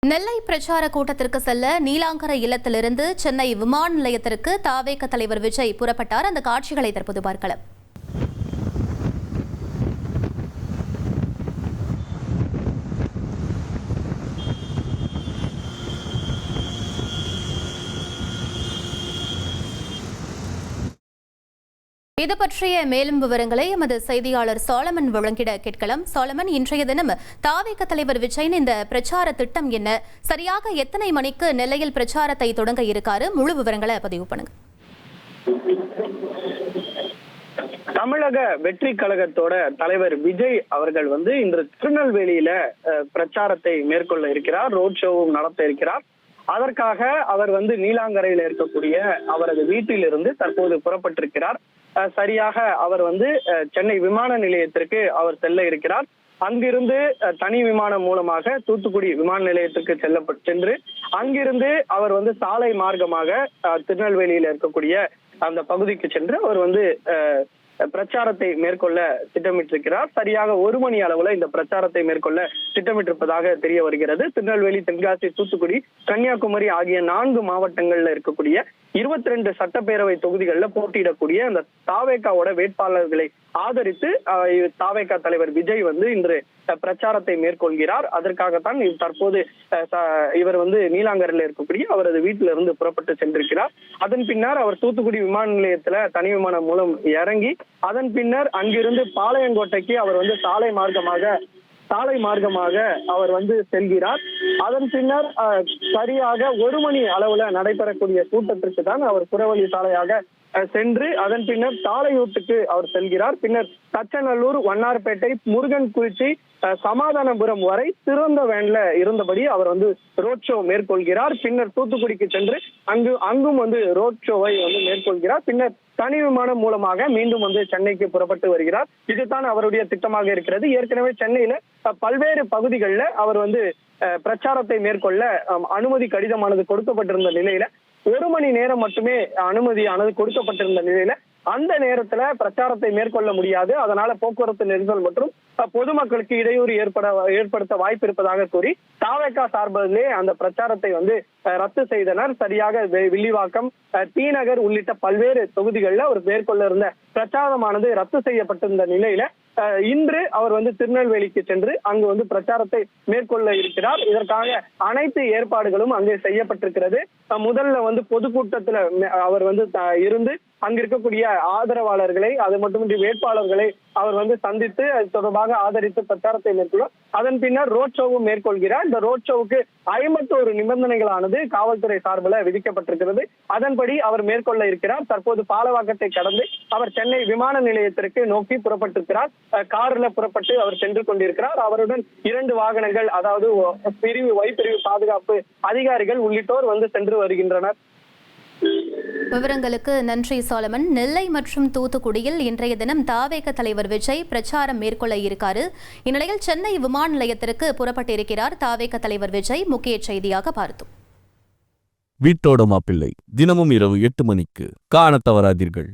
நெல்லை பிரச்சார கூட்டத்திற்கு செல்ல நீலாங்கரை இல்லத்திலிருந்து சென்னை விமான நிலையத்திற்கு தாவேக தலைவர் விஜய் புறப்பட்டார். அந்த காட்சிகளை தற்போது பார்க்கலாம். இது பற்றிய மேலும் விவரங்களை எமது செய்தியாளர் சாலமன் வழங்கிட கேட்கலாம். சாலமன், இன்றைய தினம் தாவேக தலைவர் விஜயின் இந்த பிரச்சார திட்டம் என்ன? சரியாக எத்தனை மணிக்கு நெல்லையில் பிரச்சாரத்தை தொடங்க இருக்காரு? முழு விவரங்களை பதிவு பண்ணுங்க. தமிழக வெற்றி கழகத்தோட தலைவர் விஜய் அவர்கள் இன்று திருநெல்வேலியில பிரச்சாரத்தை மேற்கொள்ள இருக்கிறார். ரோட் ஷோவும் நடத்த இருக்கிறார். அதற்காக அவர் நீலாங்கரையில் இருக்கக்கூடிய அவரது வீட்டிலிருந்து தற்போது புறப்பட்டிருக்கிறார். சரியாக அவர் சென்னை விமான நிலையத்திற்கு அவர் செல்ல இருக்கிறார். அங்கிருந்து தனி விமானம் மூலமாக தூத்துக்குடி விமான நிலையத்திற்கு சென்று அங்கிருந்து அவர் சாலை மார்க்கமாக திருநெல்வேலியில இருக்கக்கூடிய அந்த பகுதிக்கு சென்று அவர் பிரச்சாரத்தை மேற்கொள்ள திட்டமிட்டிருக்கிறார். சரியாக 1 மணி அளவுல இந்த பிரச்சாரத்தை மேற்கொள்ள திட்டமிட்டிருப்பதாக தெரிய வருகிறது. திருநெல்வேலி, தென்காசி, தூத்துக்குடி, கன்னியாகுமரி ஆகிய 4 மாவட்டங்கள்ல இருக்கக்கூடிய 22 சட்டப்பேரவை தொகுதிகளில் போட்டியிடக்கூடிய அந்த தாவேகாவோட வேட்பாளர்களை ஆதரித்து தாவேகா தலைவர் விஜய் இன்று பிரச்சாரத்தை மேற்கொள்கிறார். அதற்காகத்தான் தற்போது இவர் நீலாங்கரில் இருக்கக்கூடிய அவரது வீட்டிலிருந்து புறப்பட்டு சென்றிருக்கிறார். அதன் பின்னர் அவர் தூத்துக்குடி விமான நிலையத்துல தனி விமானம் மூலம் இறங்கி அதன் பின்னர் அங்கிருந்து பாளையங்கோட்டைக்கு அவர் சாலை மார்க்கமாக அவர் செல்கிறார். அதன் பின்னர் சரியாக 1 மணி அளவுல நடைபெறக்கூடிய கூட்டத்திற்கு தான் அவர் புறவழி சாலையாக சென்று அதன் பின்னர் தாளையூட்டுக்கு அவர் செல்கிறார். பின்னர் தச்சநல்லூர், வண்ணார்பேட்டை, முருகன்குறிச்சி, சமாதானபுரம் வரை சிறந்த வேன்ல இருந்தபடி அவர் ரோட் ஷோ மேற்கொள்கிறார். பின்னர் தூத்துக்குடிக்கு சென்று அங்கும் ரோட் ஷோவை மேற்கொள்கிறார். பின்னர் தனி விமானம் மூலமாக மீண்டும் சென்னைக்கு புறப்பட்டு வருகிறார். இதுதான் அவருடைய திட்டமாக இருக்கிறது. ஏற்கனவே சென்னையில பல்வேறு பகுதிகளில் அவர் பிரச்சாரத்தை மேற்கொள்ள அனுமதி கடிதமானது கொடுக்கப்பட்டிருந்த நிலையில 1 மணி நேரம் மட்டுமே அனுமதியானது கொடுக்கப்பட்டிருந்த நிலையில அந்த நேரத்துல பிரச்சாரத்தை மேற்கொள்ள முடியாது. அதனால போக்குவரத்து நெரிசல் மற்றும் பொதுமக்களுக்கு இடையூறு ஏற்படுத்த வாய்ப்பு இருப்பதாக கூறி தாவேகா சார்பிலே அந்த பிரச்சாரத்தை ரத்து செய்தனர். சரியாக வில்லிவாக்கம், டி-நகர் உள்ளிட்ட பல்வேறு தொகுதிகளில் அவர் மேற்கொள்ள இருந்த பிரச்சாரமானது ரத்து செய்யப்பட்டிருந்த நிலையில இன்று அவர் திருநெல்வேலிக்கு சென்று அங்கு பிரச்சாரத்தை மேற்கொள்ள இருக்கிறார். இதற்காக அனைத்து ஏற்பாடுகளும் அங்கே செய்யப்பட்டிருக்கிறது. முதல்ல பொதுக்கூட்டத்துல அவர் இருந்து அங்க இருக்கக்கூடிய ஆதரவாளர்களை, அது மட்டுமின்றி வேட்பாளர்களை அவர் சந்தித்து அது தொடர்பாக ஆதரித்து பிரச்சாரத்தை மேற்கொள்ளும். அதன் பின்னர் ரோட் ஷோவும் மேற்கொள்கிறார். இந்த ரோட் ஷோவுக்கு 51 நிபந்தனைகளானது காவல்துறை சார்பில் விதிக்கப்பட்டிருக்கிறது. அதன்படி அவர் மேற்கொள்ள இருக்கிறார். தற்போது பாலவாக்கத்தை கடந்து அவர் சென்னை விமான நிலையத்திற்கு நோக்கி புறப்பட்டிருக்கிறார். கார்ல புறப்பட்டு அவர் சென்று கொண்டிருக்கிறார். அவருடன் 2 வாகனங்கள், அதாவது ஒய் பிரிவு பாதுகாப்பு அதிகாரிகள் உள்ளிட்டோர் சென்று வருகின்றனர். விவரங்களுக்கு நன்றி சாலமன். நெல்லை மற்றும் தூத்துக்குடியில் இன்றைய தினம் தாவேக தலைவர் விஜய் பிரச்சாரம் மேற்கொள்ள இருக்காரு. இந்நிலையில் சென்னை விமான நிலையத்திற்கு புறப்பட்டிருக்கிறார் தாவேக தலைவர் விஜய். முக்கிய செய்தியாக பார்த்தோம். வீட்டோட மாப்பிள்ளை தினமும் இரவு 8 மணிக்கு காண தவறாதீர்கள்.